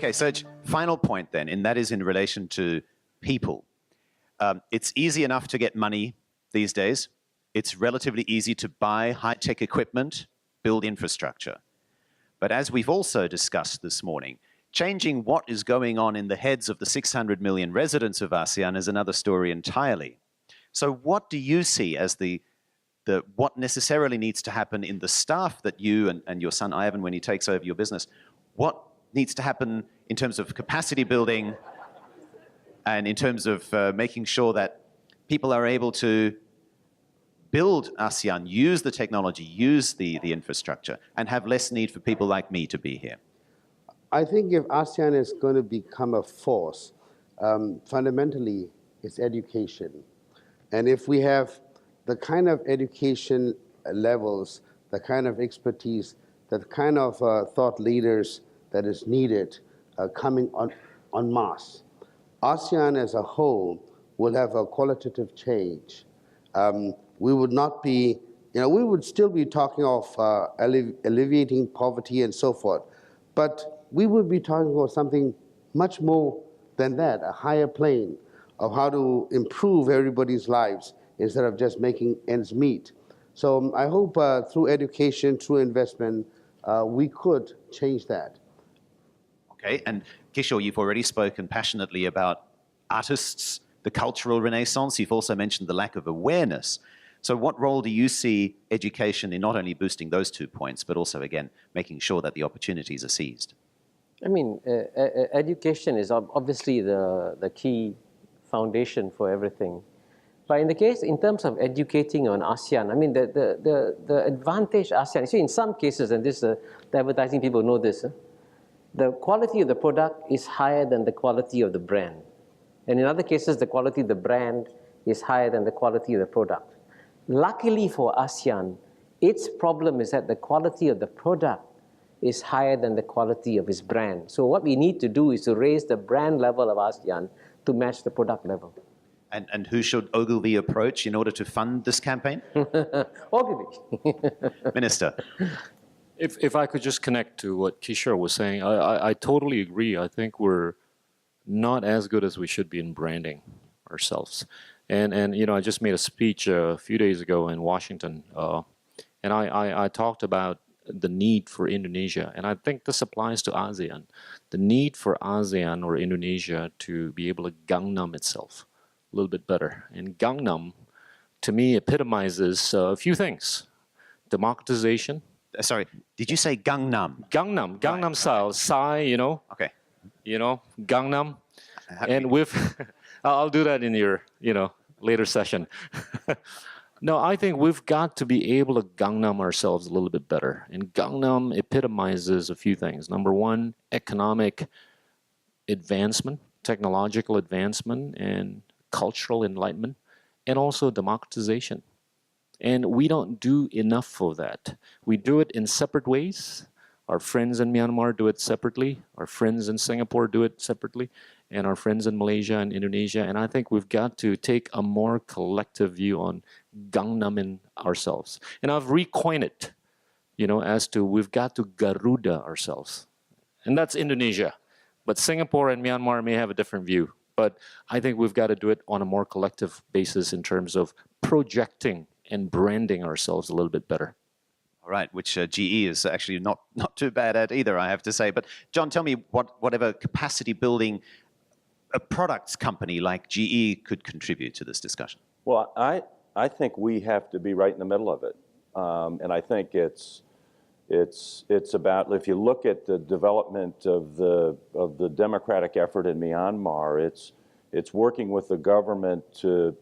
Okay, Serge, final point then, and that is in relation to people. It's easy enough to get money these days. It's relatively easy to buy high-tech equipment, build infrastructure. But as we've also discussed this morning, changing what is going on in the heads of the 600 million residents of ASEAN is another story entirely. So what do you see as what necessarily needs to happen in the staff that you and your son Ivan, when he takes over your business, what needs to happen in terms of capacity building and in terms of making sure that people are able to build ASEAN, use the technology, use the infrastructure, and have less need for people like me to be here? I think if ASEAN is going to become a force, fundamentally, it's education. And if we have the kind of education levels, the kind of expertise, the kind of thought leaders that is needed coming en masse, ASEAN as a whole will have a qualitative change. We would not be, we would still be talking of alleviating poverty and so forth, but we would be talking about something much more than that, a higher plane of how to improve everybody's lives instead of just making ends meet. So I hope through education, through investment, we could change that. Okay, and Kishore, you've already spoken passionately about artists, the cultural renaissance. You've also mentioned the lack of awareness. So what role do you see education in not only boosting those 2 points, but also, again, making sure that the opportunities are seized? I mean, education is obviously the key foundation for everything. But in terms of educating on ASEAN, I mean, the advantage ASEAN, you see, in some cases, and this the advertising people know this, the quality of the product is higher than the quality of the brand. And in other cases, the quality of the brand is higher than the quality of the product. Luckily for ASEAN, its problem is that the quality of the product is higher than the quality of its brand. So what we need to do is to raise the brand level of ASEAN to match the product level. And who should Ogilvy approach in order to fund this campaign? Ogilvy. Minister. If I could just connect to what Kishore was saying, I totally agree. I think we're not as good as we should be in branding ourselves. And I just made a speech a few days ago in Washington, and I talked about the need for Indonesia, and I think this applies to ASEAN. The need for ASEAN or Indonesia to be able to Gangnam itself a little bit better. And Gangnam, to me, epitomizes a few things. Democratization. Sorry, did you say Gangnam? Gangnam right. Style, Psy, Okay. Gangnam. And with, I'll do that in your, later session. No, I think we've got to be able to Gangnam ourselves a little bit better. And Gangnam epitomizes a few things. Number one, economic advancement, technological advancement, and cultural enlightenment, and also democratization. And we don't do enough for that. We do it in separate ways. Our friends in Myanmar do it separately. Our friends in Singapore do it separately. And our friends in Malaysia and Indonesia. And I think we've got to take a more collective view on Gangnamin ourselves. And I've recoined it, as to we've got to Garuda ourselves. And that's Indonesia. But Singapore and Myanmar may have a different view. But I think we've got to do it on a more collective basis in terms of projecting and branding ourselves a little bit better. All right, which GE is actually not too bad at either, I have to say. But John, tell me whatever capacity building a products company like GE could contribute to this discussion. Well, I think we have to be right in the middle of it. And I think it's about, if you look at the development of the democratic effort in Myanmar, it's working with the government to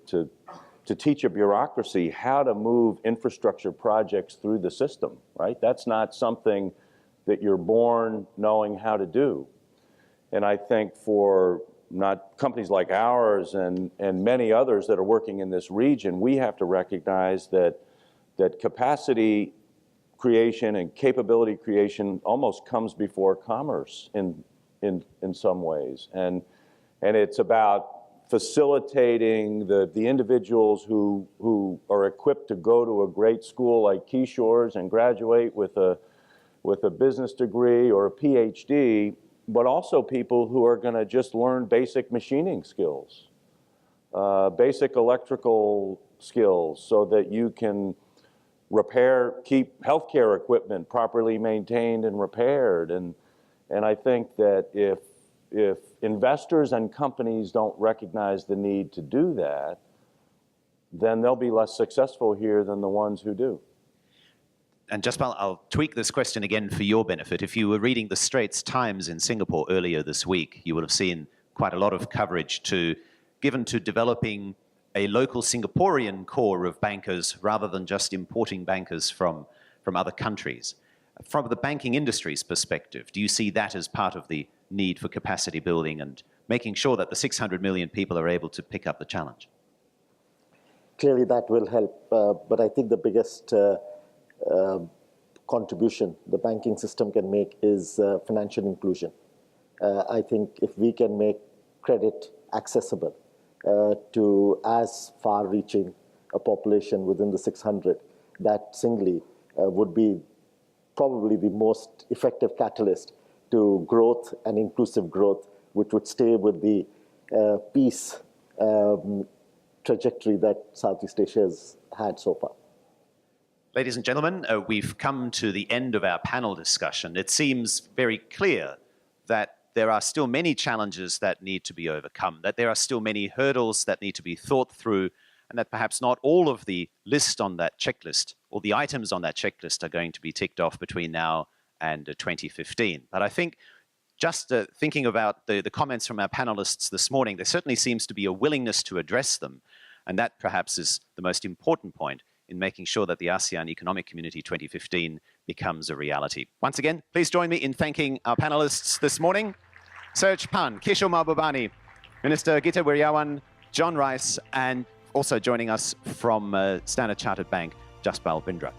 teach a bureaucracy how to move infrastructure projects through the system, right? That's not something that you're born knowing how to do. And I think for not companies like ours and many others that are working in this region, we have to recognize that capacity creation and capability creation almost comes before commerce in some ways. And it's about facilitating the individuals who are equipped to go to a great school like Kishore's and graduate with a business degree or a PhD, but also people who are going to just learn basic machining skills, basic electrical skills, so that you can keep healthcare equipment properly maintained and repaired. And I think that if investors and companies don't recognize the need to do that, then they'll be less successful here than the ones who do. And Jaspal, I'll tweak this question again for your benefit. If you were reading the Straits Times in Singapore earlier this week, you would have seen quite a lot of coverage given to developing a local Singaporean core of bankers rather than just importing bankers from other countries. From the banking industry's perspective, do you see that as part of the need for capacity building and making sure that the 600 million people are able to pick up the challenge? Clearly that will help, but I think the biggest contribution the banking system can make is financial inclusion. I think if we can make credit accessible to as far-reaching a population within the 600, that singly would be probably the most effective catalyst to growth and inclusive growth, which would stay with the peace trajectory that Southeast Asia has had so far. Ladies and gentlemen, we've come to the end of our panel discussion. It seems very clear that there are still many challenges that need to be overcome, that there are still many hurdles that need to be thought through, and that perhaps not all of the list on that checklist or the items on that checklist are going to be ticked off between now and 2015. But I think just thinking about the comments from our panelists this morning, there certainly seems to be a willingness to address them. And that perhaps is the most important point in making sure that the ASEAN Economic Community 2015 becomes a reality. Once again, please join me in thanking our panelists this morning. Serge Pan, Kishore Mahbubani, Minister Gita Wirjawan, John Rice, and also joining us from Standard Chartered Bank, Jaspal Bindra.